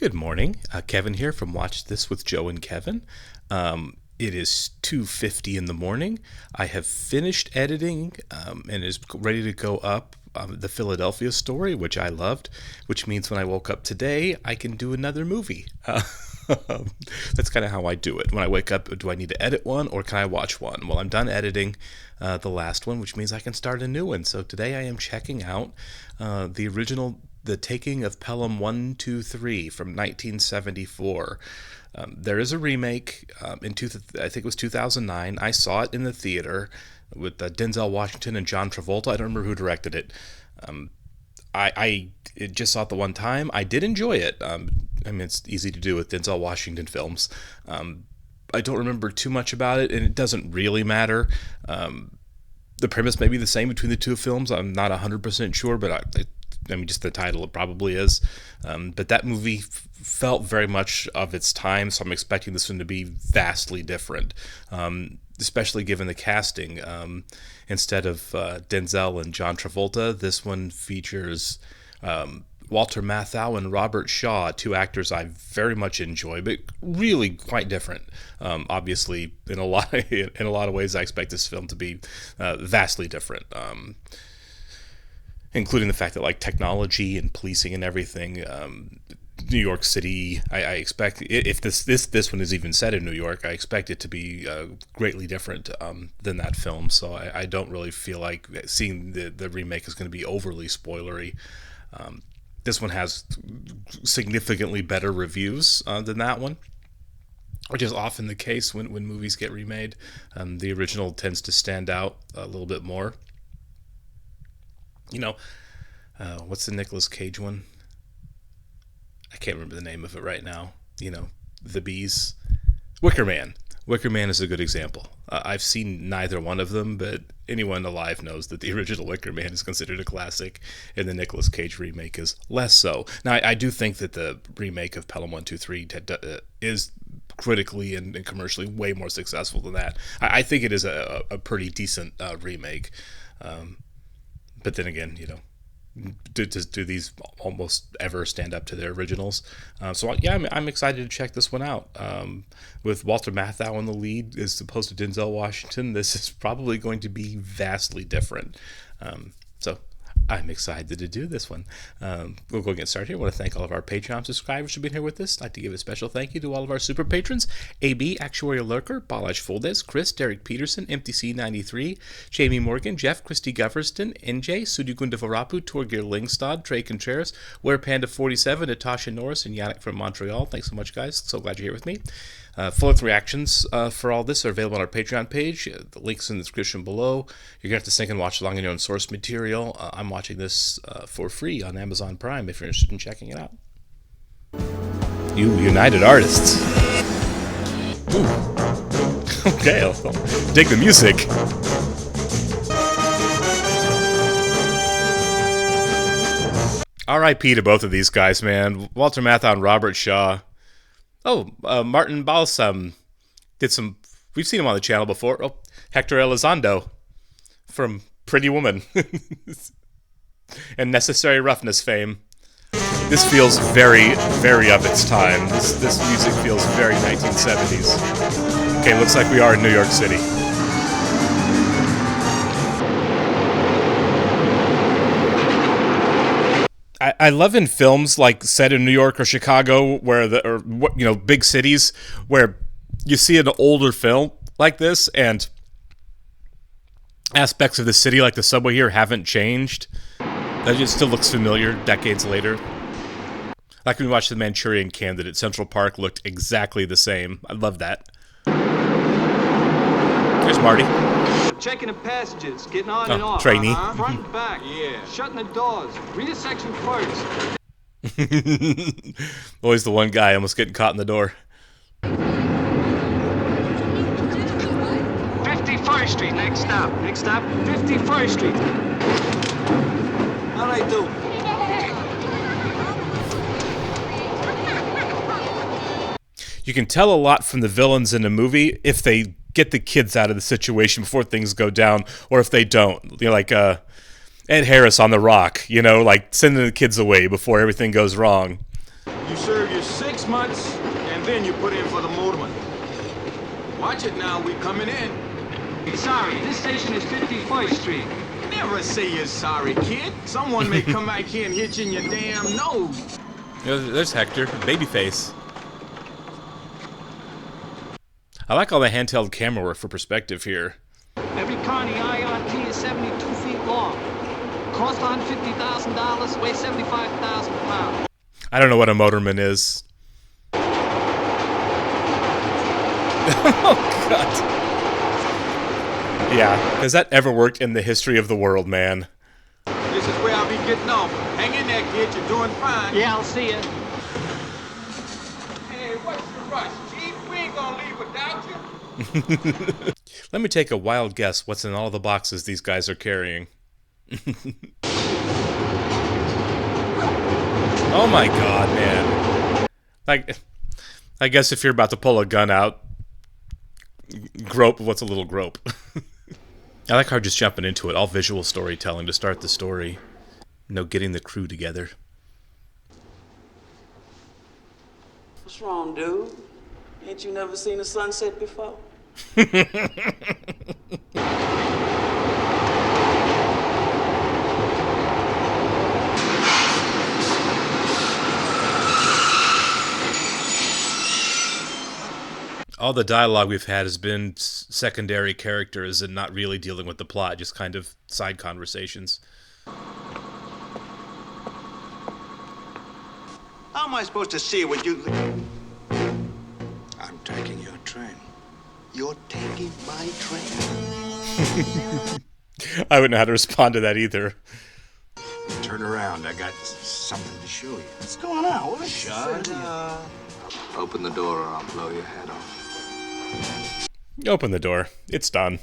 Good morning. Kevin here from Watch This with Joe and Kevin. It is 2:50 in the morning. I have finished editing and is ready to go up the Philadelphia story, which I loved, which means when I woke up today, I can do another movie. That's kind of how I do it. When I wake up, do I need to edit one or can I watch one? Well, I'm done editing the last one, which means I can start a new one. So today I am checking out the original The Taking of Pelham 1, 2, 3 from 1974. There is a remake I think it was 2009. I saw it in the theater with Denzel Washington and John Travolta. I don't remember who directed it. I just saw it the one time. I did enjoy it. It's easy to do with Denzel Washington films. I don't remember too much about it, and it doesn't really matter. The premise may be the same between the two films. I'm not 100% sure, but just the title, it probably is. But that movie felt very much of its time, so I'm expecting this one to be vastly different, especially given the casting. Instead of Denzel and John Travolta, this one features Walter Matthau and Robert Shaw, two actors I very much enjoy, but really quite different. Obviously, in a lot of ways, I expect this film to be vastly different. Including the fact that like technology and policing and everything, New York City, I expect if this one is even set in New York, I expect it to be greatly different than that film. So I don't really feel like seeing the remake is going to be overly spoilery. This one has significantly better reviews than that one, which is often the case when movies get remade. The original tends to stand out a little bit more. What's the Nicolas Cage one? I can't remember the name of it right now. The Bees. Wicker Man. Wicker Man is a good example. I've seen neither one of them, but anyone alive knows that the original Wicker Man is considered a classic, and the Nicolas Cage remake is less so. Now, I do think that the remake of Pelham 1, 2, 3 is critically and commercially way more successful than that. I think it is a pretty decent remake. But then again, do these almost ever stand up to their originals? I'm excited to check this one out. With Walter Matthau in the lead as opposed to Denzel Washington, this is probably going to be vastly different. So I'm excited to do this one. We'll go and get started here. I want to thank all of our Patreon subscribers for being here with us. I'd like to give a special thank you to all of our super patrons: AB, Actuarial Lurker, Balaj Fuldez, Chris, Derek Peterson, MTC93, Jamie Morgan, Jeff, Christy Goverston, NJ, Sudhigunda Varapu, Torgir Lingstad, Trey Contreras, WerePanda47, Natasha Norris, and Yannick from Montreal. Thanks so much, guys. So glad you're here with me. Full-length reactions for all this are available on our Patreon page. The link's in the description below. You're going to have to sync and watch along in your own source material. I'm watching this for free on Amazon Prime if you're interested in checking it out. You United Artists. Ooh. Okay, I'll dig the music. R.I.P. to both of these guys, man. Walter Matthau and Robert Shaw. Martin Balsam did some. We've seen him on the channel before. Hector Elizondo from Pretty Woman and Necessary Roughness fame. This feels very, very of its time. This music feels very 1970s. Okay, looks like we are in New York City. I love in films like set in New York or Chicago, big cities, where you see an older film like this and aspects of the city, like the subway here, haven't changed. That just still looks familiar decades later. Like when we watched The Manchurian Candidate, Central Park looked exactly the same. I love that. There's Marty. Checking the passages, getting on and off. Trainee. Front and back. Yeah. Shutting the doors. Read a section first. Always the one guy almost getting caught in the door. 51st Street, next stop. Next stop, 51st Street. How'd I do? You can tell a lot from the villains in a movie if they get the kids out of the situation before things go down, or if they don't. Like Ed Harris on The Rock, like sending the kids away before everything goes wrong. You serve your 6 months, and then you put in for the motorman. Watch it now, we coming in. Sorry, this station is 51st Street. Never say you're sorry, kid. Someone may come back here and hit you in your damn nose. There's Hector, babyface. I like all the handheld camera work for perspective here. Every car in the IRT is 72 feet long. Cost $150,000, weighs 75,000 pounds. I don't know what a motorman is. Oh, God. Yeah, has that ever worked in the history of the world, man? This is where I'll be getting off. Hang in there, kid. You're doing fine. Yeah, I'll see you. Hey, what's the rush, Chief? We ain't gonna leave without you. Let me take a wild guess what's in all the boxes these guys are carrying. Oh my God, man. I guess if you're about to pull a gun out, grope, what's a little grope? I like how just jumping into it, all visual storytelling to start the story. Getting the crew together. What's wrong, dude? Ain't you never seen a sunset before? All the dialogue we've had has been secondary characters and not really dealing with the plot, just kind of side conversations. How am I supposed to see what you... I'm taking your train. You're taking my train? I wouldn't know how to respond to that either. Turn around. I got something to show you. What's going on? What? Shut up. Open the door or I'll blow your head off. Open the door. It's done.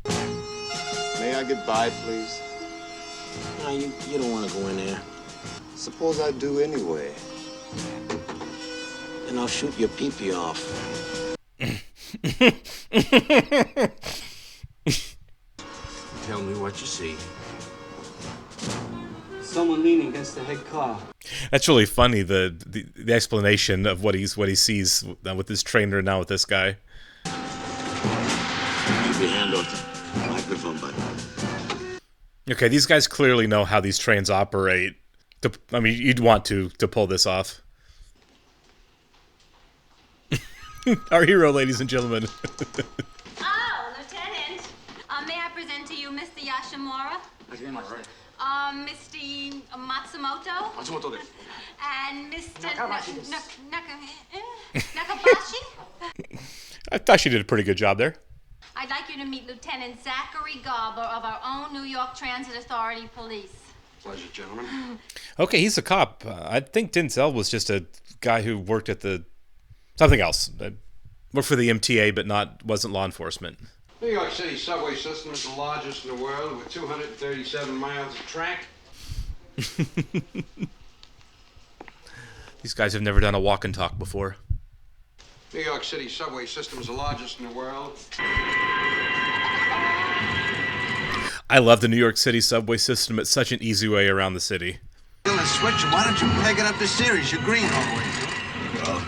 May I get by, please? No, you don't want to go in there. Suppose I do anyway. And I'll shoot your pee-pee off. Tell me what you see. Someone leaning against the head car. That's really funny, the explanation of what he sees with this trainer and now with this guy. Keep your hand off the microphone button. Okay, these guys clearly know how these trains operate. I mean, you'd want to pull this off. Our hero, ladies and gentlemen. Oh, Lieutenant. May I present to you Mr. Yashimura? Mr. Matsumoto? And Mr. Nakabashi? I thought she did a pretty good job there. I'd like you to meet Lieutenant Zachary Garber of our own New York Transit Authority Police. Pleasure, gentlemen. Okay, he's a cop. I think Denzel was just a guy who worked at something else. Worked for the MTA, but wasn't law enforcement. New York City subway system is the largest in the world with 237 miles of track. These guys have never done a walk and talk before. New York City subway system is the largest in the world. I love the New York City subway system. It's such an easy way around the city. Let's switch. Why don't you peg it up the series? You're green all the way through. Well,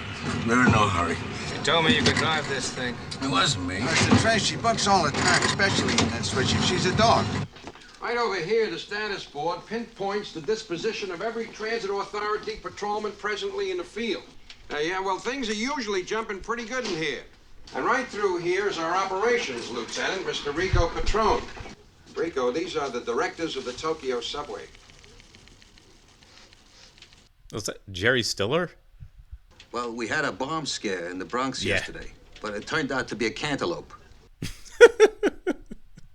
we're in no hurry. You told me you could drive this thing. It wasn't me. It's the train. She bucks all the time, especially in that switch if she's a dog. Right over here, the status board pinpoints the disposition of every transit authority patrolman presently in the field. Yeah, well, things are usually jumping pretty good in here. And right through here is our operations lieutenant, Mr. Rico Patrone. Rico, these are the directors of the Tokyo subway. Was that Jerry Stiller? Well, we had a bomb scare in the Bronx yesterday, but it turned out to be a cantaloupe.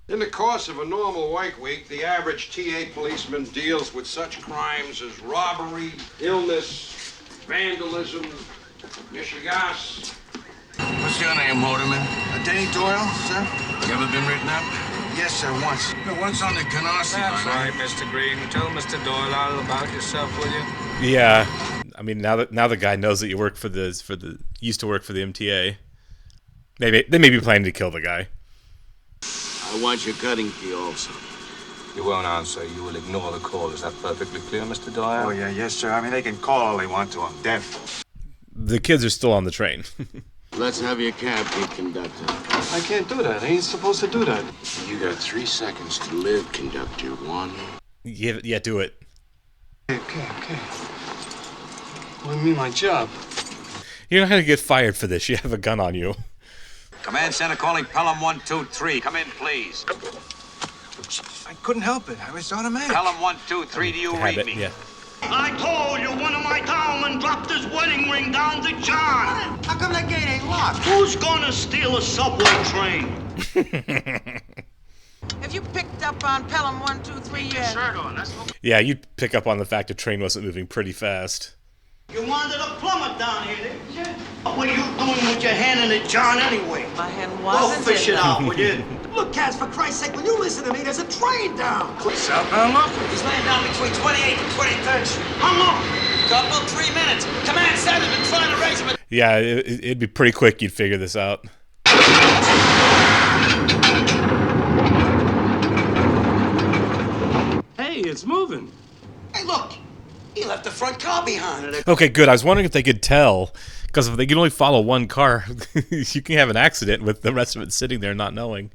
In the course of a normal work week, the average TA policeman deals with such crimes as robbery, illness, vandalism, mishigas. What's your name, Motorman? Danny Doyle, sir? You ever been written up? Yes, sir, once. Once on the Canarsie. That's right, Mr. Green. Tell Mr. Doyle all about yourself, will you? Yeah. I mean, now the guy knows that you work used to work for the MTA. They may be planning to kill the guy. I want your cutting key also. You won't answer. You will ignore the call. Is that perfectly clear, Mr. Doyle? Oh, yeah, yes, sir. I mean, they can call all they want to. I'm deaf. The kids are still on the train. Let's have your cab, Pete Conductor. I can't do that. I ain't supposed to do that. You got 3 seconds to live, Conductor. 1. Yeah, do it. Okay. What do you mean, my job? You're not going to get fired for this. You have a gun on you. Command center calling Pelham 123. Come in, please. I couldn't help it. I was automatic. Pelham 123, do you read Habit, me? yeah. I told you one of my cowmen dropped his wedding ring down to John. How come that gate ain't locked? Who's gonna steal a subway train? Have you picked up on Pelham 123 yet? Yeah, you'd pick up on the fact the train wasn't moving pretty fast. You wanted a plumber down here, didn't you? What are you doing with your hand in it, John, anyway? My hand Go wasn't fish in it out, will you? Look, Kaz, for Christ's sake, when you listen to me, there's a train down. Southbound local. He's laying down between 28th and 23rd Street. How long? Couple 3 minutes. Command center's been trying to raise him. Yeah, it'd be pretty quick you'd figure this out. Hey, it's moving. Hey, look. He left the front car behind. Okay, good. I was wondering if they could tell, because if they can only follow one car, you can have an accident with the rest of it sitting there not knowing.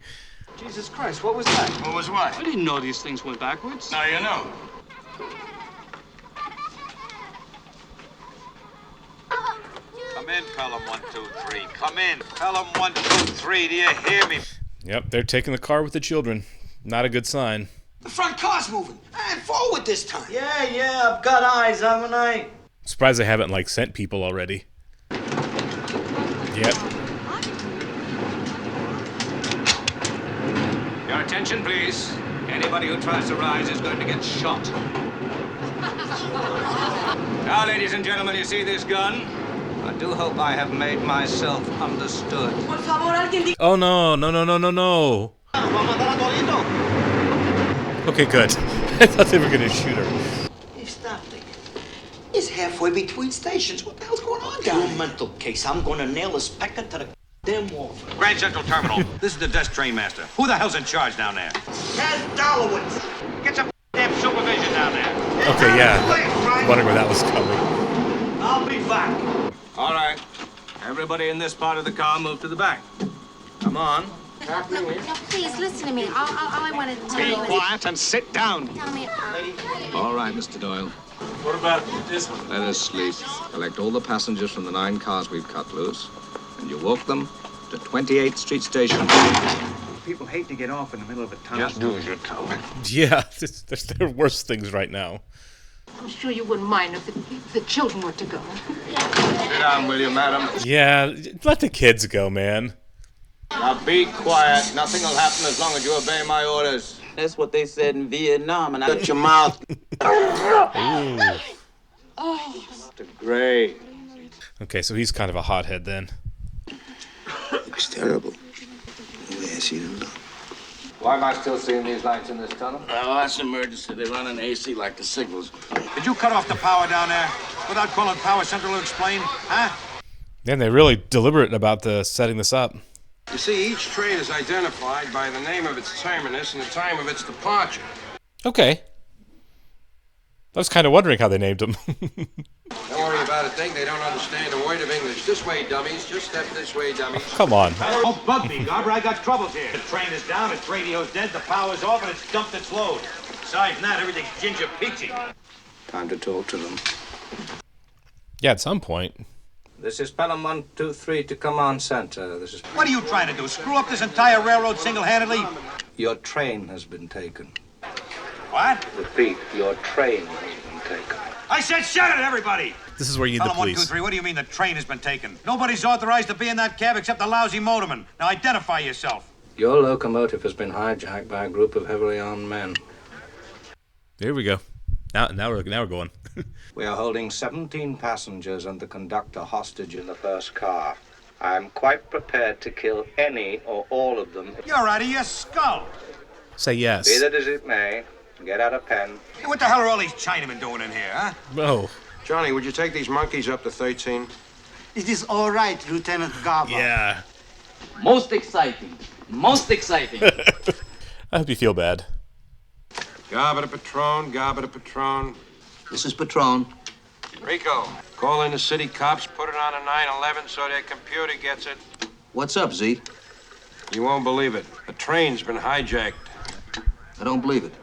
Jesus Christ, what was that? What was what? I didn't know these things went backwards. Now you know. Come in, Pelham 123. Come in. Pelham 123, do you hear me? Yep, they're taking the car with the children. Not a good sign. The front car's moving. And forward this time. Yeah, I've got eyes, haven't I? Surprised they haven't, like, sent people already. Yep. Your attention, please. Anybody who tries to rise is going to get shot. Now, ladies and gentlemen, you see this gun? I do hope I have made myself understood. Oh, no. Okay, good. I thought they were going to shoot her. Hey, stop it. He's halfway between stations. What the hell's going on down Your here? mental case. I'm gonna nail the specker to the damn wall. Grand Central Terminal. This is the desk train master. Who the hell's in charge down there? Kaz Dolowitz. Get some damn supervision down there. Okay, yeah. Wondering where that was coming. I'll be back. All right. Everybody in this part of the car, move to the back. Come on. No, please, listen to me. All I wanted to tell Be you is... quiet and sit down. Tell me... All right, Mr. Doyle. What about this one? Let us sleep. Collect all the passengers from the 9 cars we've cut loose, and you walk them to 28th Street Station. People hate to get off in the middle of a tunnel. Just do as you're told. Yeah, there are worse things right now. I'm sure you wouldn't mind if the children were to go. Sit down, will you, madam? Yeah, let the kids go, man. Now be quiet. Nothing will happen as long as you obey my orders. That's what they said in Vietnam. And Shut your mouth. Mr. Gray. Okay, so he's kind of a hothead then. It's terrible. The way I see them look. Why am I still seeing these lights in this tunnel? Oh, that's an emergency. They run an AC like the signals. Did you cut off the power down there without calling Power Central to explain? Huh? Man, they're really deliberate about setting this up. You see, each train is identified by the name of its terminus and the time of its departure. Okay. I was kind of wondering how they named them. Don't worry about a thing. They don't understand a word of English. This way, dummies. Just step this way, dummies. Come on. Oh, bug me, Garber. I got troubles here. The train is down, its radio's dead, the power's off, and it's dumped its load. Besides that, everything's ginger peachy. Time to talk to them. Yeah, at some point. This is Pelham 123 to Command Center. This is... What are you trying to do, screw up this entire railroad single-handedly? Your train has been taken. What? Repeat, your train has been taken. I said shut it, everybody! This is where you need the Pelham police. 123, what do you mean the train has been taken? Nobody's authorized to be in that cab except the lousy motorman. Now identify yourself. Your locomotive has been hijacked by a group of heavily armed men. There we go. Now we're going. We are holding 17 passengers and the conductor hostage in the first car. I am quite prepared to kill any or all of them. You're out of your skull. Say yes. Be that as it may, get out a pen. Hey, what the hell are all these Chinamen doing in here, huh? Oh. Johnny, would you take these monkeys up to 13? It is all right, Lieutenant Garber. Yeah. Most exciting. Most exciting. I hope you feel bad. Gobble the Patron, gobble the Patron. This is Patron. Rico, call in the city cops, put it on a 911 so their computer gets it. What's up, Z? You won't believe it. A train's been hijacked. I don't believe it.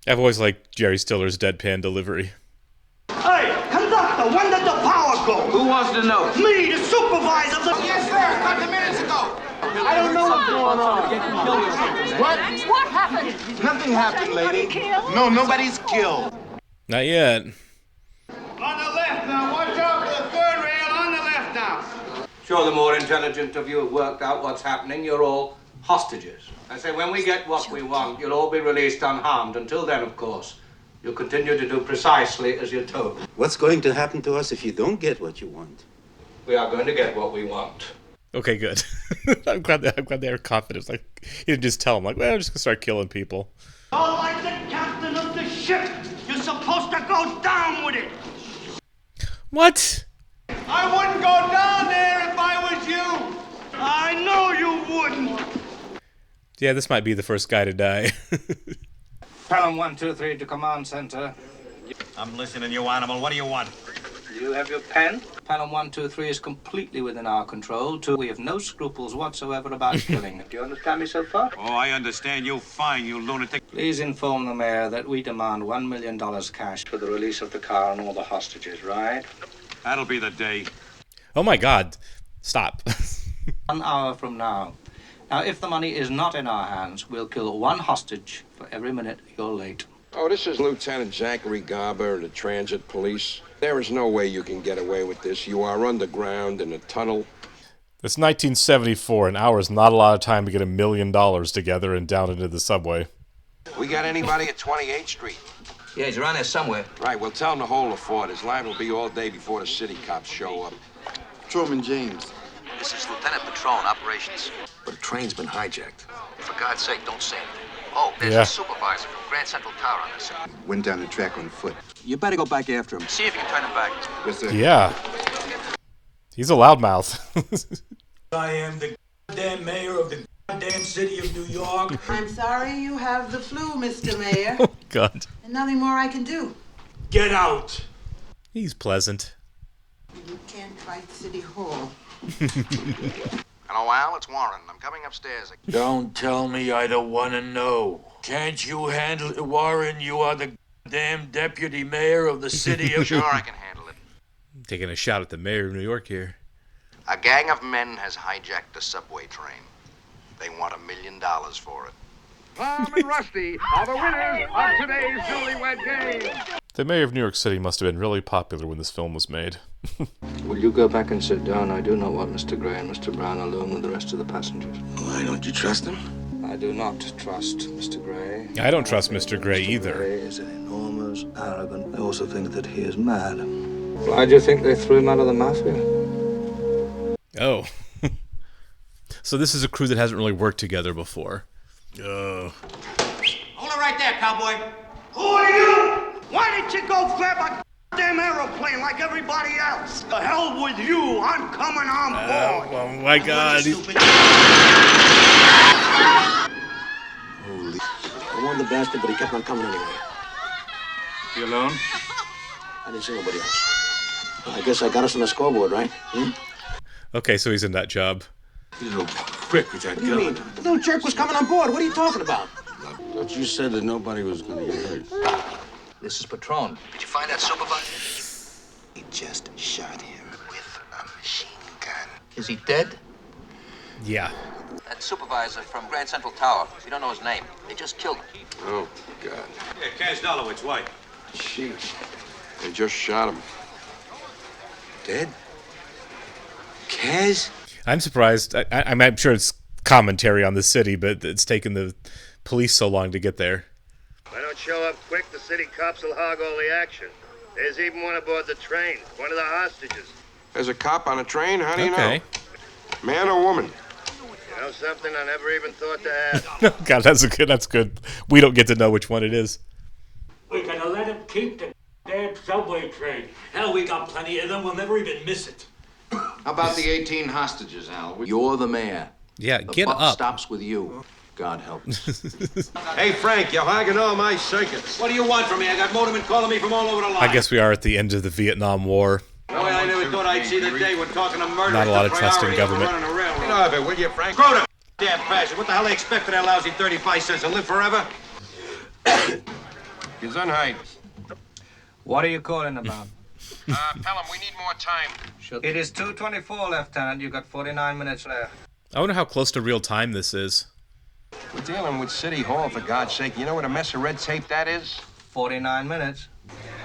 I've always liked Jerry Stiller's deadpan delivery. Hey, conductor, when did the power go? Who wants to know? Me, the supervisor of the... Yes, sir. A couple minutes ago. I don't know what's going on. What happened? Nothing happened, lady. No, nobody's killed. Not yet. On the left now. Watch out for the third rail on the left now. Sure, the more intelligent of you have worked out what's happening. You're all hostages. I say, when we get what we want, you'll all be released unharmed. Until then, of course, you'll continue to do precisely as you're told. What's going to happen to us if you don't get what you want? We are going to get what we want. Okay, good. I'm glad they are confident. Like, he didn't just tell them, like, well, I'm just gonna start killing people. You're like the captain of the ship. You're supposed to go down with it. What? I wouldn't go down there if I was you. I know you wouldn't. Yeah, this might be the first guy to die. Pelham 123 to command center. I'm listening, you animal. What do you want? Do you have your pen? Pelham 123 is completely within our control. We have no scruples whatsoever about killing. Do you understand me so far? Oh, I understand you fine, you lunatic. Please inform the mayor that we demand $1 million cash for the release of the car and all the hostages, right? That'll be the day. Oh my God. Stop. 1 hour from now. Now, if the money is not in our hands, we'll kill 1 hostage for every minute you're late. Oh, this is Lieutenant Zachary Garber of the Transit Police. There is no way you can get away with this. You are underground in a tunnel. It's 1974. An hour is not a lot of time to get $1 million together and down into the subway. We got anybody at 28th Street? Yeah, he's around there somewhere. Right, well, tell him to hold the fort. His line will be all day before the city cops show up. Truman James. This is Lieutenant Patron, operations. But a train's been hijacked. For God's sake, don't say anything. Oh, there's a supervisor from Grand Central Tower on this side. Went down the track on foot. You better go back after him. See if you can turn him back. Yes, sir. Yeah. He's a loudmouth. I am the goddamn mayor of the goddamn city of New York. I'm sorry you have the flu, Mr. Mayor. Oh, God. And nothing more I can do. Get out. He's pleasant. You can't fight City Hall. Hello, Al. It's Warren. I'm coming upstairs. Don't tell me I don't want to know. Can't you handle it, Warren? You are the damn deputy mayor of the city of... Sure, I can handle it. Taking a shot at the mayor of New York here. A gang of men has hijacked a subway train. They want $1 million for it. Tom and Rusty are the winners of today's newlywed game. The mayor of New York City must have been really popular when this film was made. Will you go back and sit down? I do not want Mr. Gray and Mr. Brown alone with the rest of the passengers. Why don't you trust him? I do not trust Mr. Gray. I don't trust Mr. Gray either. Gray is an enormous, arrogant. I also think that he is mad. Why do you think they threw him out of the mafia? Oh. So this is a crew that hasn't really worked together before. Oh. Hold it right there, cowboy. Who are you? Why didn't you go grab a damn aeroplane like everybody else? The hell with you. I'm coming on board. Oh my God. Holy... I warned the bastard, but he kept on coming anyway. You alone? I didn't see nobody else. I guess I got us on the scoreboard, right? Okay, so he's in that job. You little prick with that What do you mean? The little jerk was coming on board. What are you talking about? But you said that nobody was going to get hurt. This is Patron. Did you find that supervisor? He just shot him with a machine gun. Is he dead? Yeah. That supervisor from Grand Central Tower. You don't know his name. They just killed him. Oh, God. Yeah, Kaz Dolowitz, white. Jeez. They just shot him. Dead? Kaz? I'm surprised. I'm sure it's commentary on the city, but it's taken the police so long to get there. If I don't show up quick, the city cops will hog all the action. There's even one aboard the train, one of the hostages. There's a cop on a train? How do you Okay. know? Man or woman? You know something I never even thought to ask? God, that's good. We don't get to know which one it is. We're gonna let him keep the damn subway train. Hell, we got plenty of them. We'll never even miss it. How about the 18 hostages, Al? You're the mayor. Yeah, The get buck up. stops with you. God help us. Hey, Frank, you're hogging all my circuits. What do you want from me? I got motormen calling me from all over the line. I guess we are at the end of the Vietnam War. No, I never thought I'd see the day we're talking to murder. Not a lot of trust in government. Get off it, will you, Frank? Crow damn bastard. What the hell they expect for that lousy 35 cents to live forever? Gesundheit. What are you calling about? Pelham, we need more time. It is 2:24, Lieutenant. You got 49 minutes left. I wonder how close to real time this is. We're dealing with City Hall, for God's sake. You know what a mess of red tape that is? 49 minutes.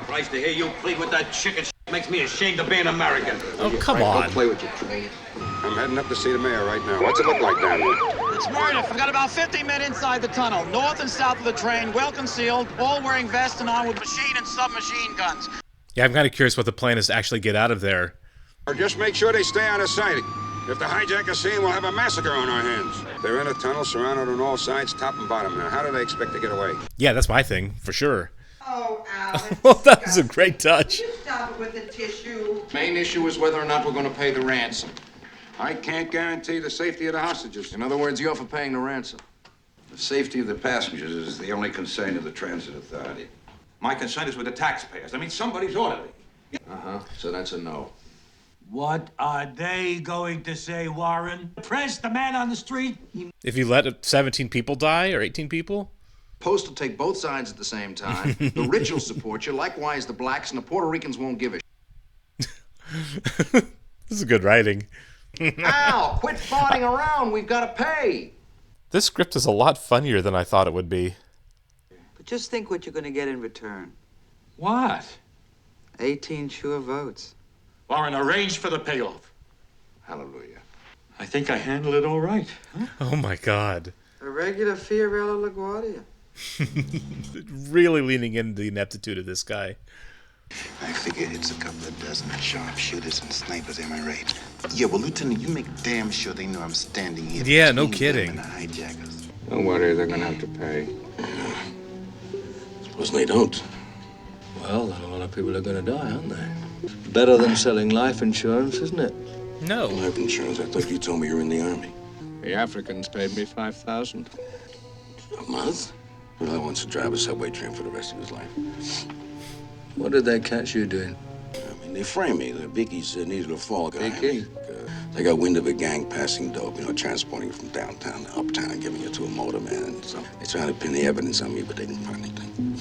Christ, to hear you plead with that chicken makes me ashamed of being American. Oh, come on. Don't play with your train. I'm heading up to see the mayor right now. What's it look like down there? It's Meredith. We've got about 50 men inside the tunnel, north and south of the train, well concealed, all wearing vests and armed with machine and submachine guns. Yeah, I'm kind of curious what the plan is to actually get out of there. Or just make sure they stay out of sight. If the hijackers see him, we'll have a massacre on our hands. They're in a tunnel surrounded on all sides, top and bottom. Now, how do they expect to get away? Yeah, that's my thing, for sure. Oh, Alex. Well, that was a great touch. You stop it with the tissue. Main issue is whether or not we're going to pay the ransom. I can't guarantee the safety of the hostages. In other words, you're for paying the ransom. The safety of the passengers is the only concern of the transit authority. My concern is with the taxpayers. I mean, somebody's orderly. Uh-huh. So that's a no. What are they going to say, Warren? Press the man on the street? If you let 17 people die, or 18 people? Post will take both sides at the same time. The rich will support you. Likewise, the blacks and the Puerto Ricans won't give a This is good writing. Al, quit farting around. We've got to pay. This script is a lot funnier than I thought it would be. But just think what you're going to get in return. What? 18 sure votes. Warren, arrange for the payoff. Hallelujah. I think I handled it all right. Huh? Oh my god. A regular Fiorello LaGuardia. Really leaning into the ineptitude of this guy. I figure it's a couple of dozen sharpshooters and snipers, am I right? Yeah, well, Lieutenant, you make damn sure they know I'm standing here. Yeah, no between them kidding. and the hijackers. Don't worry, they're going to have to pay. Suppose they don't. Well, a lot of people are going to die, aren't they? Better than selling life insurance, isn't it? No. Life insurance? I thought you told me you were in the Army. The Africans paid me $5,000. A month? Well, I wants to drive a subway train for the rest of his life. What did they catch you doing? I mean, they framed me. The Vickies needed a fall guy. Vicky? They got wind of a gang passing dope, transporting it from downtown to uptown and giving it to a motorman. So they're trying to pin the evidence on me, but they didn't find anything.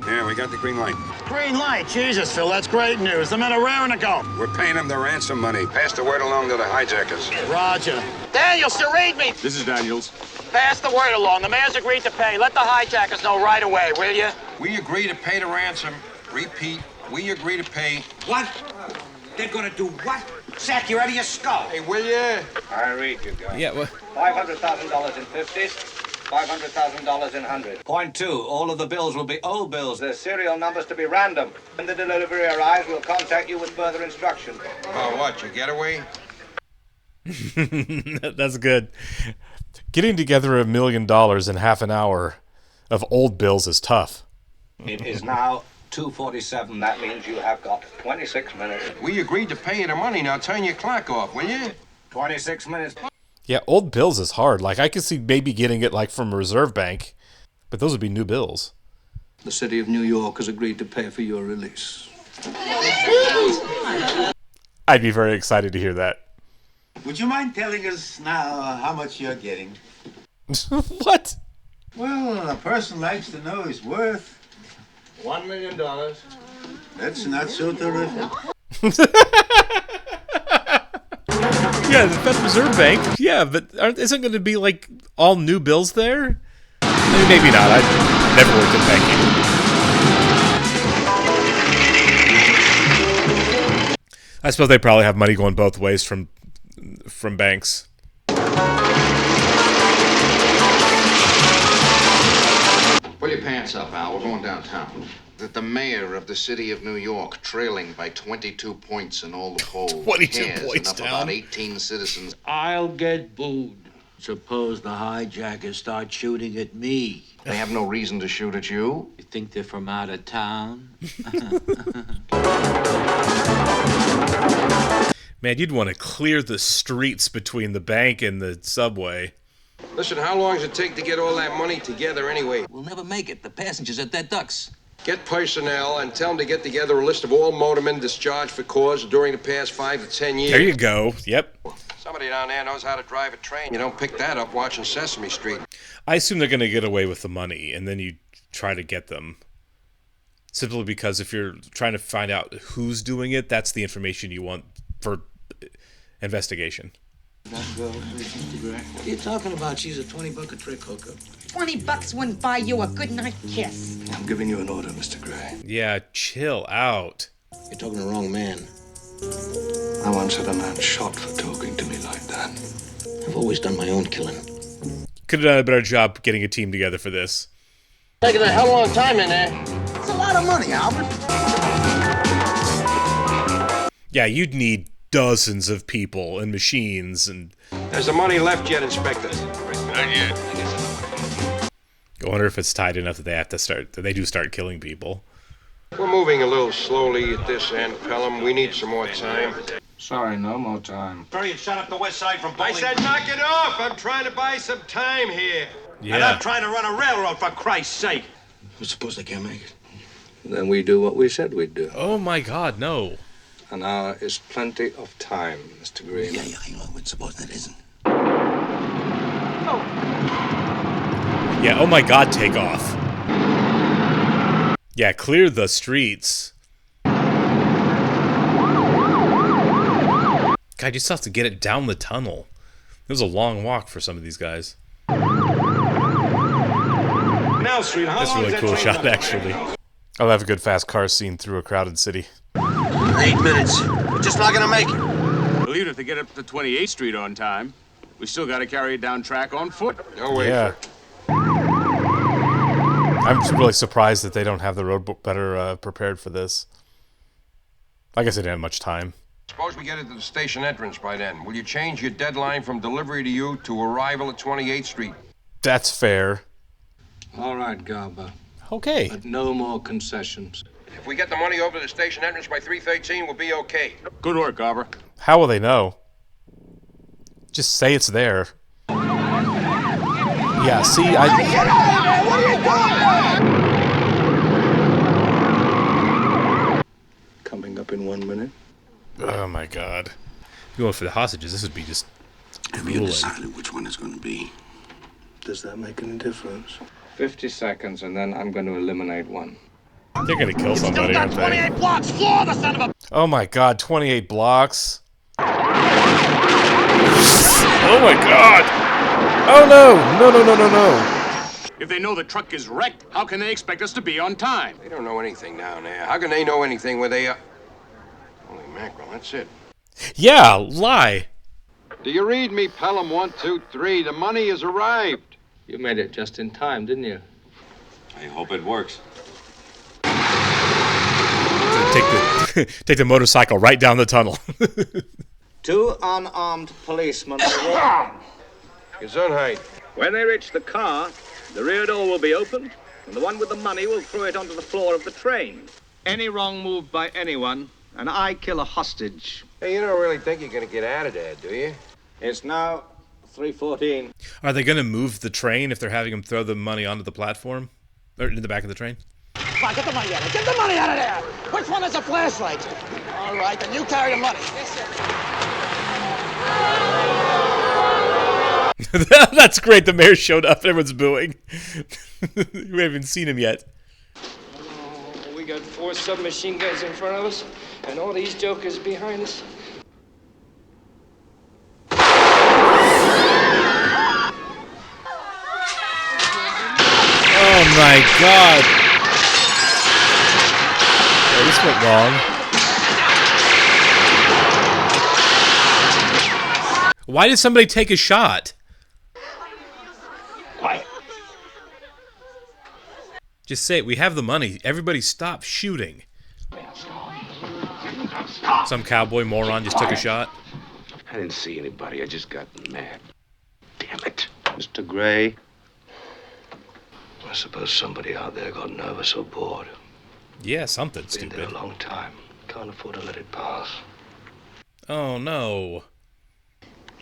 Yeah, we got the green light. Green light. Jesus, Phil, that's great news. The men are raring to go. We're paying them the ransom money. Pass the word along to the hijackers. Roger. Daniels, you read me. This is Daniels. Pass the word along. The mayor's agreed to pay. Let the hijackers know right away, will you? We agree to pay the ransom. Repeat, we agree to pay. What? They're gonna do what? Sack, you're out of your skull. Hey, will ya? I read you guys. Yeah, well, $500,000 in 50s, $500,000 in 100. Point two, all of the bills will be old bills. Their serial numbers to be random. When the delivery arrives, we'll contact you with further instructions. About what, your getaway? that's good. Getting together $1 million in half an hour of old bills is tough. It is now 2:47. That means you have got 26 minutes. We agreed to pay you the money. Now turn your clock off, will you? 26 minutes. Yeah, old bills is hard. Like, I could see maybe getting it, like, from a reserve bank, but those would be new bills. The city of New York has agreed to pay for your release. I'd be very excited to hear that. Would you mind telling us now how much you're getting? What? Well, a person likes to know his worth. $1 million. That's not so terrific. Yeah, the Federal Reserve Bank. Yeah, but isn't going to be, like, all new bills there? I mean, maybe not. I've never worked in banking. I suppose they probably have money going both ways from banks. Pull your pants up, Al. We're going downtown. That the mayor of the city of New York, trailing by 22 points in all the polls, 22 cares points enough down. about 18 citizens. I'll get booed. Suppose the hijackers start shooting at me. They have no reason to shoot at you. You think they're from out of town? Man, you'd want to clear the streets between the bank and the subway. Listen, how long does it take to get all that money together anyway? We'll never make it. The passengers are dead ducks. Get personnel and tell them to get together a list of all motormen discharged for cause during the past 5 to 10 years. There you go. Yep. Somebody down there knows how to drive a train. You don't pick that up watching Sesame Street. I assume they're going to get away with the money, and then you try to get them. Simply because if you're trying to find out who's doing it, that's the information you want for investigation. That girl, what are you talking about? She's a $20 a trick hooker. $20 wouldn't buy you a good night kiss. I'm giving you an order, Mr. Gray. Yeah, chill out. You're talking to the wrong man. I once had a man shot for talking to me like that. I've always done my own killing. Could have done a better job getting a team together for this. Taking a hell of a long time in there. It's a lot of money, Albert. Yeah, you'd need dozens of people and machines and... Has the money left yet, Inspector? Not yet. I wonder if it's tight enough that they do start killing people. We're moving a little slowly at this end, Pelham. We need some more time. Sorry, no more time. Hurry and shut up the west side from I Bowling. said knock it off. I'm trying to buy some time here. Yeah. And I'm trying to run a railroad, for Christ's sake. I suppose they can't make it. Then we do what we said we'd do. Oh my God, no. An hour is plenty of time, Mr. Green. Yeah, I know. But supposing it isn't. Yeah, oh my God, take off. Yeah, clear the streets. God, you still have to get it down the tunnel. It was a long walk for some of these guys. Now, Street, how That's a long really is that cool train shot, running? actually. I'll have a good fast car scene through a crowded city. 8 minutes. We're just not gonna make it. Well, even if they get up to 28th Street on time, we still got to carry it down track on foot. No way. Yeah. I'm really surprised that they don't have the road better prepared for this. I guess they didn't have much time. Suppose we get it to the station entrance by then. Will you change your deadline from delivery to you to arrival at 28th Street? That's fair. All right, Garber. Okay. But no more concessions. If we get the money over to the station entrance by 3:13, we'll be okay. Good work, Garber. How will they know? Just say it's there. Yeah, see, What are you doing? Coming up in 1 minute. Oh my God. Going for the hostages, this would be just Have you decided which one it's going to be? Does that make any difference? 50 seconds, and then I'm going to eliminate one. They're gonna kill somebody, aren't they? 28 blocks, floor the son of a... Oh my God, 28 blocks. Oh my God! Oh no! No. If they know the truck is wrecked, how can they expect us to be on time? They don't know anything down there. How can they know anything where they are? Holy mackerel, that's it. Yeah, lie. Do you read me, Pelham? 1, 2, 3. The money has arrived. You made it just in time, didn't you? I hope it works. Take the motorcycle right down the tunnel. 2 unarmed policemen are walking. Gesundheit. When they reach the car, the rear door will be opened, and the one with the money will throw it onto the floor of the train. Any wrong move by anyone, and I kill a hostage. Hey, you don't really think you're gonna get out of there, do you? It's now 3:14. Are they gonna move the train if they're having them throw the money onto the platform? Or in the back of the train? Come on, get the money out of there. Get the money out of there. Which one has a flashlight? All right, then you carry the money. That's great. The mayor showed up. Everyone's booing. We haven't seen him yet. We got 4 submachine guns in front of us, and all these jokers behind us. Oh my God. Oh, this went wrong. Why did somebody take a shot? Quiet. Just say it. We have the money. Everybody stop shooting. Some cowboy moron just took a shot. I didn't see anybody. I just got mad. Damn it. Mr. Gray, I suppose somebody out there got nervous or bored. Yeah, something Been there stupid. a long time. Can't afford to let it pass. Oh no.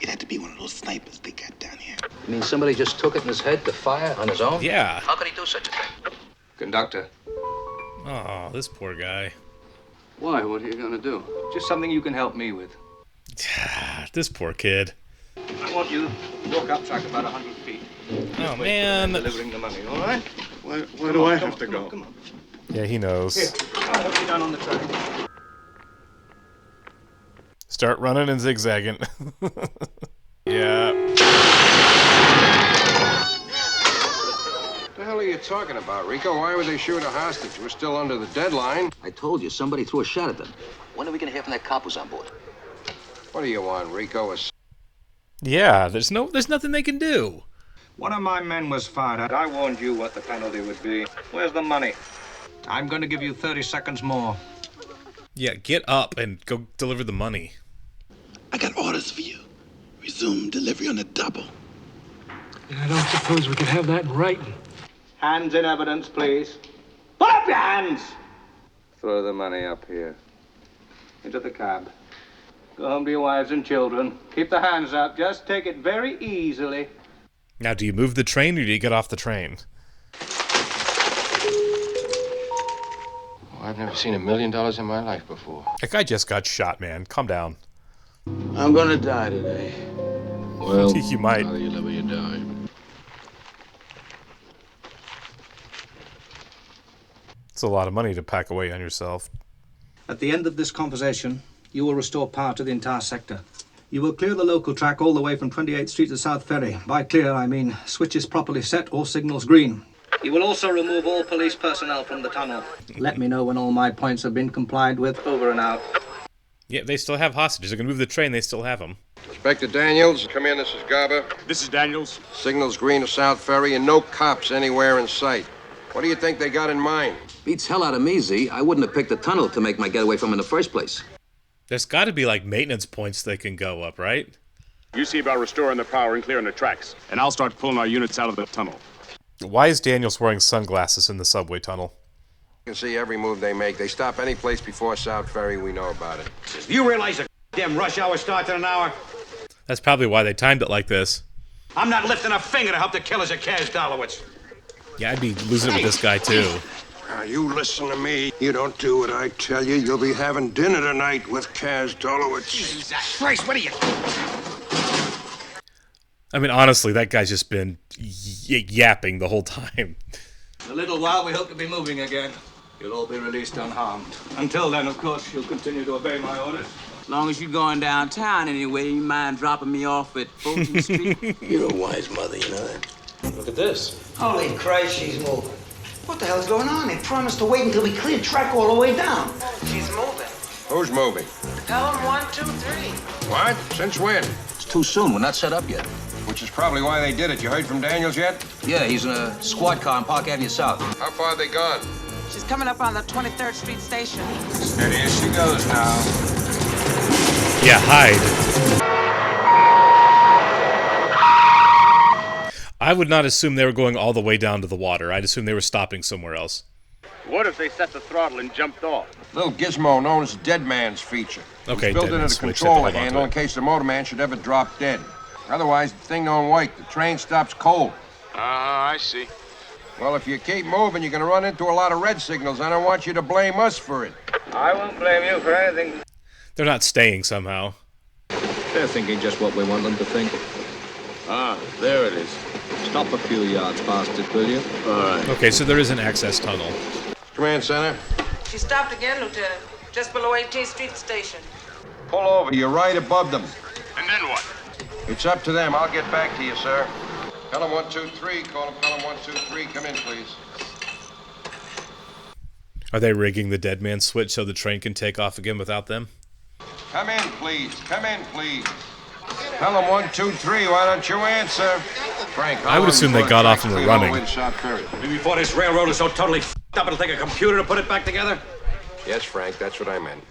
It had to be one of those snipers they got down here. You mean somebody just took it in his head to fire on his own? Yeah. How could he do such a thing? Conductor. Oh, this poor guy. Why? What are you gonna do? Just something you can help me with. This poor kid. I want you to walk up track about 100 feet. Oh, man. Delivering the money, all right? Where do I have to go? Come on. Yeah, he knows. Here, I'll help you down on the track. Start running and zigzagging. Yeah. What the hell are you talking about, Rico? Why would they shoot a hostage? We're still under the deadline. I told you, somebody threw a shot at them. When are we gonna hear from that cop who's on board? What do you want, Rico? Yeah, there's nothing they can do. One of my men was fired. I warned you what the penalty would be. Where's the money? I'm going to give you 30 seconds more. Yeah, get up and go deliver the money. I got orders for you. Resume delivery on the double. And I don't suppose we can have that in writing. Hands in evidence, please. Put up your hands! Throw the money up here. Into the cab. Go home to your wives and children. Keep the hands up. Just take it very easily. Now, do you move the train or do you get off the train? Oh, I've never seen $1 million in my life before. That guy just got shot, man. Calm down. I'm gonna die today. Well, You might. either you live or you die. It's a lot of money to pack away on yourself. At the end of this conversation, you will restore power to the entire sector. You will clear the local track all the way from 28th Street to South Ferry. By clear, I mean switches properly set or signals green. You will also remove all police personnel from the tunnel. Let me know when all my points have been complied with. Over and out. Yeah, they still have hostages. They're going to move the train. They still have them. Inspector Daniels, come in. This is Garber. This is Daniels. Signals green to South Ferry and no cops anywhere in sight. What do you think they got in mind? Beats hell out of me, Z. I wouldn't have picked the tunnel to make my getaway from in the first place. There's got to be, like, maintenance points they can go up, right? You see about restoring the power and clearing the tracks, and I'll start pulling our units out of the tunnel. Why is Daniels wearing sunglasses in the subway tunnel? You can see every move they make. They stop any place before South Ferry, we know about it. Do you realize the damn rush hour starts in an hour? That's probably why they timed it like this. I'm not lifting a finger to help the killers of Kaz Dolowitz. Yeah, I'd be losing it with this guy, too. Now, you listen to me. You don't do what I tell you, you'll be having dinner tonight with Kaz Dolowitz. Jesus Christ, what are you... I mean, honestly, that guy's just been yapping the whole time. In a little while, we hope to be moving again. You'll all be released unharmed. Until then, of course, you'll continue to obey my orders. As long as you're going downtown anyway, you mind dropping me off at Fulton Street? You're a wise mother, you know that. Look at this. Holy Christ, she's moving. What the hell's going on? They promised to wait until we clear track all the way down. She's moving. Who's moving? Pelham 1, 2, 3. What? Since when? It's too soon. We're not set up yet. Which is probably why they did it. You heard from Daniels yet? Yeah, he's in a squad car on Park Avenue South. How far are they gone? She's coming up on the 23rd Street station. Steady as she goes now. Yeah, hide. I would not assume they were going all the way down to the water. I'd assume they were stopping somewhere else. What if they set the throttle and jumped off? Little gizmo known as Dead Man's feature. Okay, It's built Dead into Man's the switch. controller Hold on to handle it. in case the motorman should ever drop dead. Otherwise, the thing don't work. The train stops cold. I see. Well, if you keep moving, you're going to run into a lot of red signals. I don't want you to blame us for it. I won't blame you for anything. They're not staying somehow. They're thinking just what we want them to think. Ah, there it is. Stop a few yards past it, will you? All right. Okay, so there is an access tunnel. Command center. She stopped again, Lieutenant. Just below 18th Street station. Pull over. You're right above them. And then what? It's up to them. I'll get back to you, sir. Pelham 123. Call him Pelham 123. Come in, please. Are they rigging the Dead Man switch so the train can take off again without them? Come in, please. Come in, please. Pelham 123. Why don't you answer? Frank, I would assume they got off and were running. Maybe before this railroad is so totally f***ed up, it'll take a computer to put it back together? Yes, Frank, that's what I meant.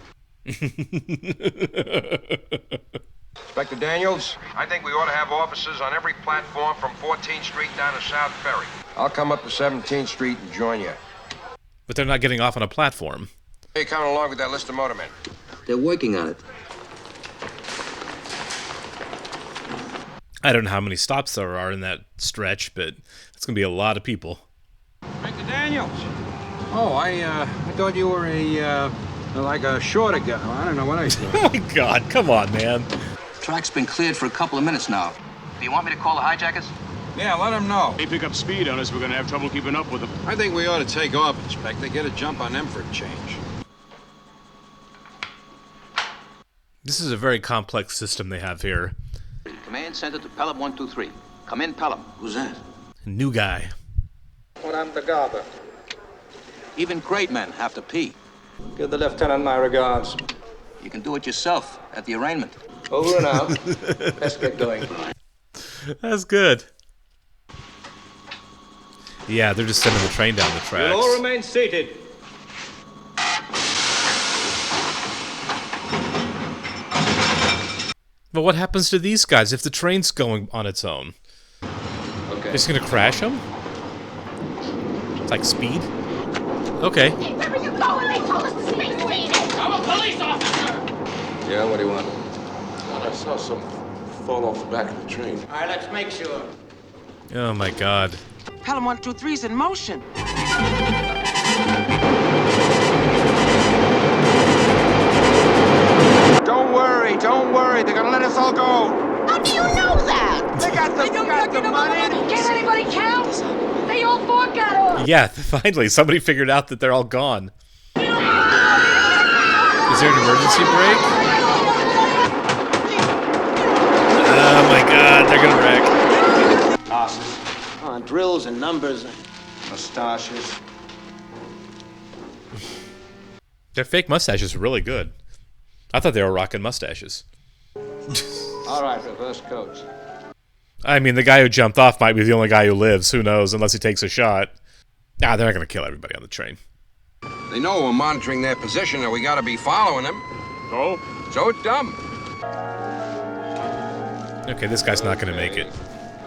Inspector Daniels, I think we ought to have officers on every platform from 14th Street down to South Ferry. I'll come up to 17th Street and join you. But they're not getting off on a platform. Hey, coming along with that list of motormen. They're working on it. I don't know how many stops there are in that stretch, but it's going to be a lot of people. Mr. Daniels. Oh, I thought you were like a shorter guy. I don't know what I thought. Oh my God, come on, man. Track's been cleared for a couple of minutes now. Do you want me to call the hijackers? Yeah, let them know. They pick up speed on us, we're gonna have trouble keeping up with them. I think we ought to take off, Inspector. Get a jump on them for a change. This is a very complex system they have here. Command center to Pelham 123. Come in, Pelham. Who's that? New guy. Well, I'm the garber. Even great men have to pee. Give the lieutenant my regards. You can do it yourself at the arraignment. Over and out. Let's get going. That's good. Yeah, they're just sending the train down the tracks. You'll all remain seated. But what happens to these guys if the train's going on its own? Okay. They're just gonna crash them? It's like Speed? Okay. Hey, where were you going? They told us to stay seated. I'm a police officer! Yeah, what do you want? I saw some fall off the back of the train. All right, let's make sure. Oh my God. Pelham 123's in motion. Don't worry. They're gonna let us all go. How do you know that? They got the money. Can't anybody count? They all forgot us. Yeah, finally, somebody figured out that they're all gone. Is there an emergency brake? Oh my God, they're gonna wreck. Tosses. Drills and numbers. Mustaches. Their fake mustaches are really good. I thought they were rocking mustaches. All right, reverse coach. I mean, the guy who jumped off might be the only guy who lives. Who knows, unless he takes a shot. Nah, they're not going to kill everybody on the train. They know we're monitoring their position and we gotta be following them. So dumb. Okay, this guy's not going to make it.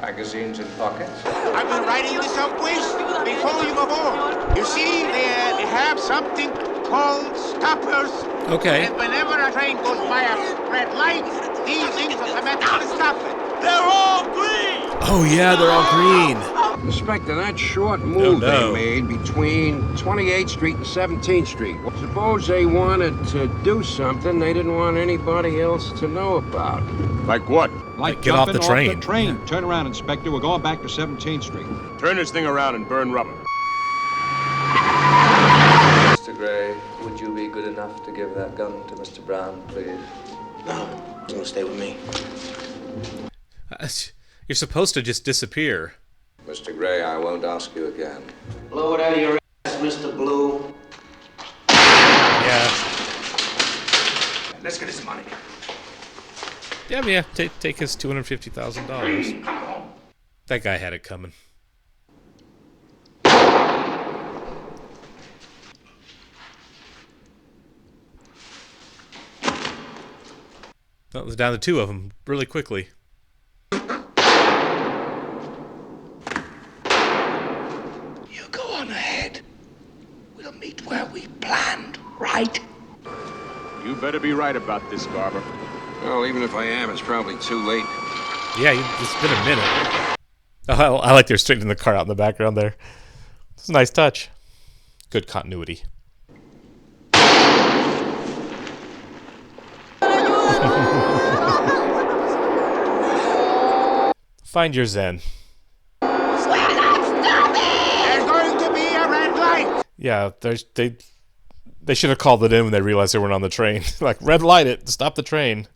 Magazines in pockets. I've been writing this up, quiz, before you aboard. You see, they have something called stoppers. Okay. And whenever a train goes by a red light, these things automatically stop it. They're all green! Oh yeah, they're all green. Inspector, that short move no. they made between 28th Street and 17th Street. Suppose they wanted to do something they didn't want anybody else to know about. Like what? Like get off the train. Yeah. Turn around, Inspector. We're going back to 17th Street. Turn this thing around and burn rubber. Mr. Gray, would you be good enough to give that gun to Mr. Brown, please? No, it's gonna stay with me. You're supposed to just disappear. Mr. Gray, I won't ask you again. Blow it out of your ass, Mr. Blue. Yeah. Let's get his money. Yeah, take his $250,000. That guy had it coming. That was down to two of them really quickly. You go on ahead. We'll meet where we planned, right? You better be right about this, Garber. Well, even if I am, it's probably too late. Yeah, it's been a minute. Oh, I like they're straightening the car out in the background there. It's a nice touch. Good continuity. Find your zen. We're not stopping! There's going to be a red light! Yeah, they should have called it in when they realized they weren't on the train. Like, red light it, stop the train.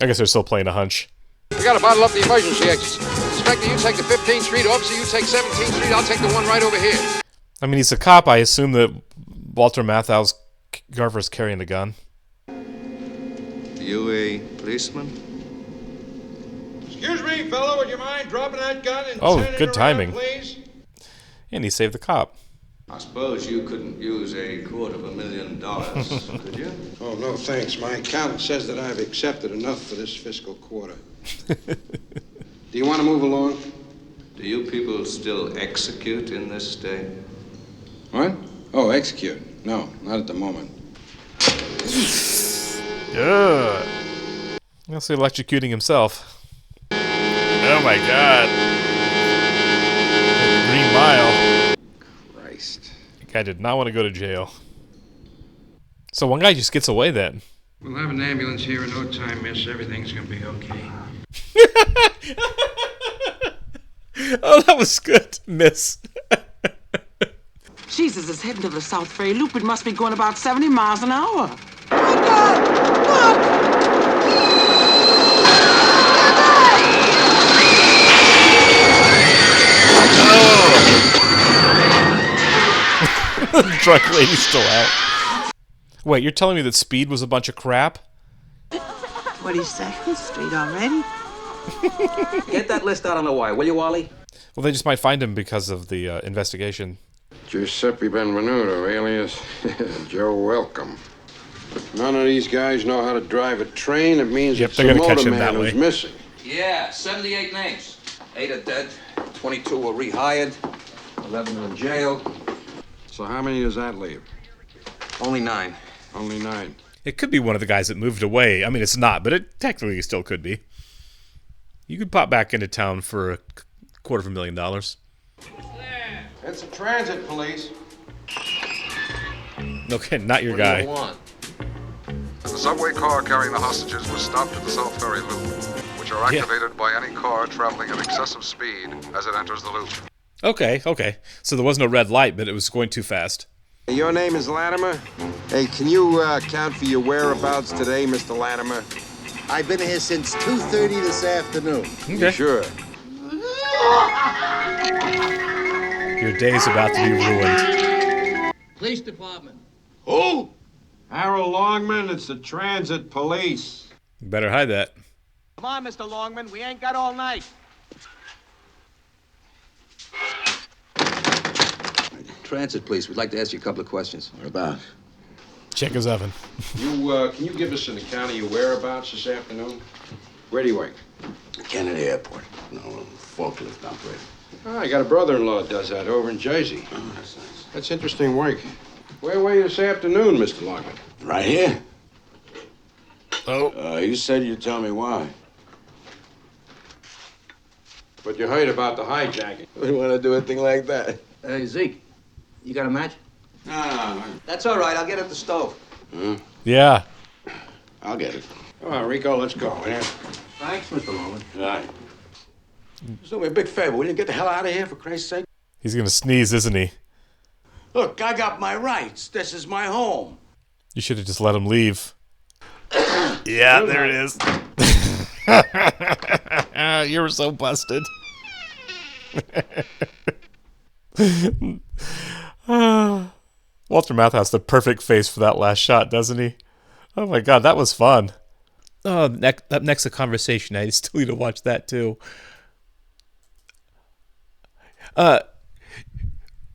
I guess they're still playing a hunch. We gotta bottle up the emergency exits. Inspector, you take the 15th Street. Officer, you take 17th Street. I'll take the one right over here. I mean, he's a cop. I assume that Walter Matthau's Garver's carrying a gun. You a policeman? Excuse me, fellow. Would you mind dropping that gun and Oh, turning good it timing. around, please? And he saved the cop. I suppose you couldn't use $250,000, could you? Oh, no, thanks. My accountant says that I've accepted enough for this fiscal quarter. Do you want to move along? Do you people still execute in this state? What? Oh, execute. No, not at the moment. Yeah. Also electrocuting himself. Oh my God. Green Mile. Christ. That guy did not want to go to jail. So one guy just gets away then. We'll have an ambulance here in no time, miss. Everything's gonna be okay. Oh, that was good, miss. Jesus is heading to the South Ferry Loop. It must be going about 70 miles an hour. The drunk lady's still out. Wait, you're telling me that Speed was a bunch of crap? 22nd Street already? Get that list out on the wire, will you, Wally? Well, they just might find him because of the investigation. Giuseppe Benvenuto, alias Joe Welcome. None of these guys know how to drive a train. It means Yep, it's they're the gonna catch him motorman that who's way. missing. Yeah, 78 names. 8 are dead, 22 were rehired, 11 are in jail. So how many does that leave? Only 9. Only 9. It could be one of the guys that moved away. I mean, it's not, but it technically still could be. You could pop back into town for $250,000. It's the transit police. Okay, not your What do guy. you want? The subway car carrying the hostages was stopped at the South Ferry Loop, which are activated by any car traveling at excessive speed as it enters the loop. Okay. So there was no red light, but it was going too fast. Your name is Latimer? Hey, can you account for your whereabouts today, Mr. Latimer? I've been here since 2:30 this afternoon. You sure? Your day's about to be ruined. Police department. Who? Harold Longman, it's the transit police. You better hide that. Come on, Mr. Longman. We ain't got all night. Transit police, we'd like to ask you a couple of questions. What about? Check his oven. Can you give us an account of your whereabouts this afternoon? Where do you work? Kennedy Airport. No, forklift operator. Oh, I got a brother-in-law that does that over in Jersey. Oh, that's nice. That's interesting work. Where were you this afternoon, Mr. Longman? Right here. Oh. You said you'd tell me why. But you heard about the hijacking. We want to do a thing like that. Hey, Zeke, you got a match? No. That's all right, I'll get at the stove. Yeah. I'll get it. Come on, Rico, let's go. Yeah. Thanks, Mr. Longman. All right. Just do me a big favor. Will you get the hell out of here, for Christ's sake? He's going to sneeze, isn't he? Look, I got my rights. This is my home. You should have just let him leave. Yeah, there it is. You were so busted. Walter Matthau has the perfect face for that last shot, doesn't he? Oh my God, that was fun. Oh, up next, a conversation. I still need to watch that too.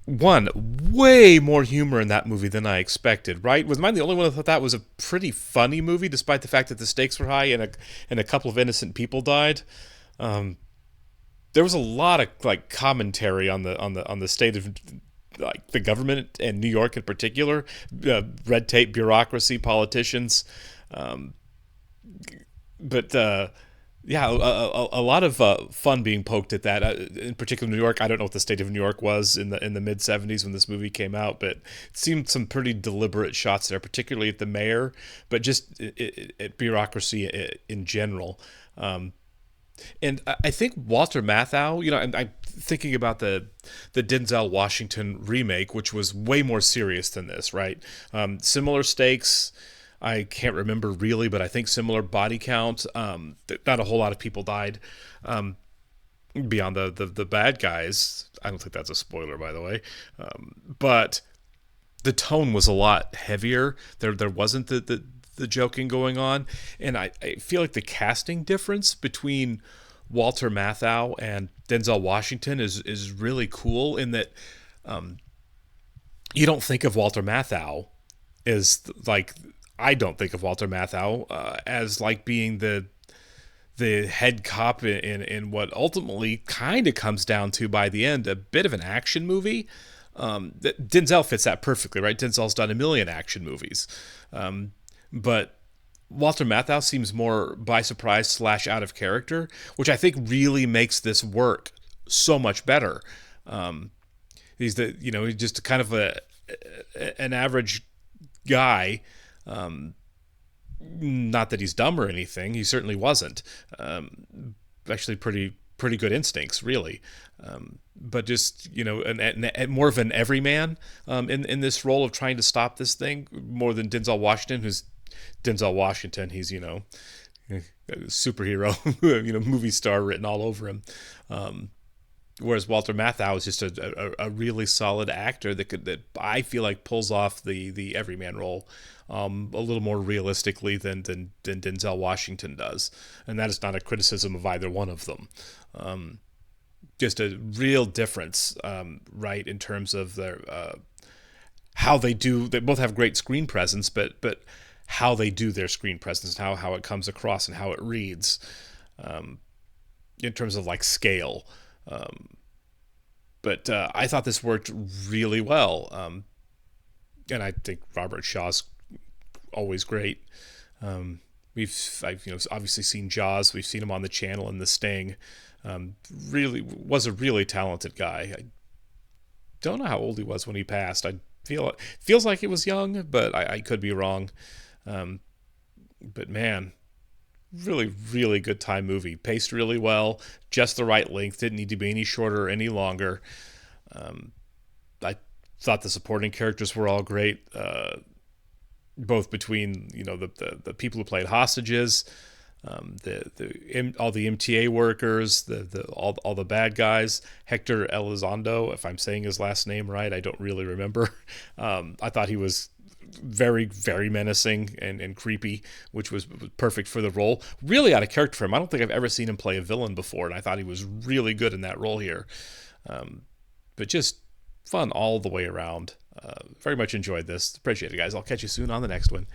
One, way more humor in that movie than I expected, right? Was mine the only one that thought that was a pretty funny movie, despite the fact that the stakes were high and a couple of innocent people died? There was a lot of like commentary on the state of like the government and New York in particular, red tape, bureaucracy, politicians, but yeah, a lot of fun being poked at that. In particular, New York. I don't know what the state of New York was in the mid '70s when this movie came out, but it seemed some pretty deliberate shots there, particularly at the mayor, but just at bureaucracy in general. And I think Walter Matthau, I'm thinking about the Denzel Washington remake, which was way more serious than this, right? Similar stakes. I can't remember really, but I think similar body count. Not a whole lot of people died beyond the bad guys. I don't think that's a spoiler, by the way. But the tone was a lot heavier. There wasn't the joking going on. And I feel like the casting difference between Walter Matthau and Denzel Washington is really cool in that you don't think of Walter Matthau as like... I don't think of Walter Matthau as like being the head cop in what ultimately kind of comes down to, by the end, a bit of an action movie. Denzel fits that perfectly, right? Denzel's done a million action movies. But Walter Matthau seems more by surprise / out of character, which I think really makes this work so much better. He's he's just kind of an average guy. Not that he's dumb or anything. He certainly wasn't. Actually, pretty good instincts, really. But just and more of an everyman in this role of trying to stop this thing, more than Denzel Washington, who's Denzel Washington. He's a superhero, movie star written all over him. Whereas Walter Matthau is just a really solid actor that I feel like pulls off the everyman role a little more realistically than Denzel Washington does, and that is not a criticism of either one of them. Just a real difference, right, in terms of their how they do. They both have great screen presence, but how they do their screen presence, how it comes across, and how it reads, in terms of like scale. But I thought this worked really well, and I think Robert Shaw's always great. I've obviously seen Jaws. We've seen him on the Channel in The Sting. Really was a really talented guy. I don't know how old he was when he passed. I feels like he was young, but I could be wrong. But man, really, really good time movie. Paced really well, just the right length. Didn't need to be any shorter or any longer. I thought the supporting characters were all great, both between the people who played hostages, all the MTA workers, all the bad guys. Hector Elizondo, if I'm saying his last name right, I don't really remember. I thought he was very, very menacing and creepy, which was perfect for the role. Really out of character for him. I don't think I've ever seen him play a villain before, and I thought he was really good in that role here. But just fun all the way around. Very much enjoyed this. Appreciate it, guys. I'll catch you soon on the next one.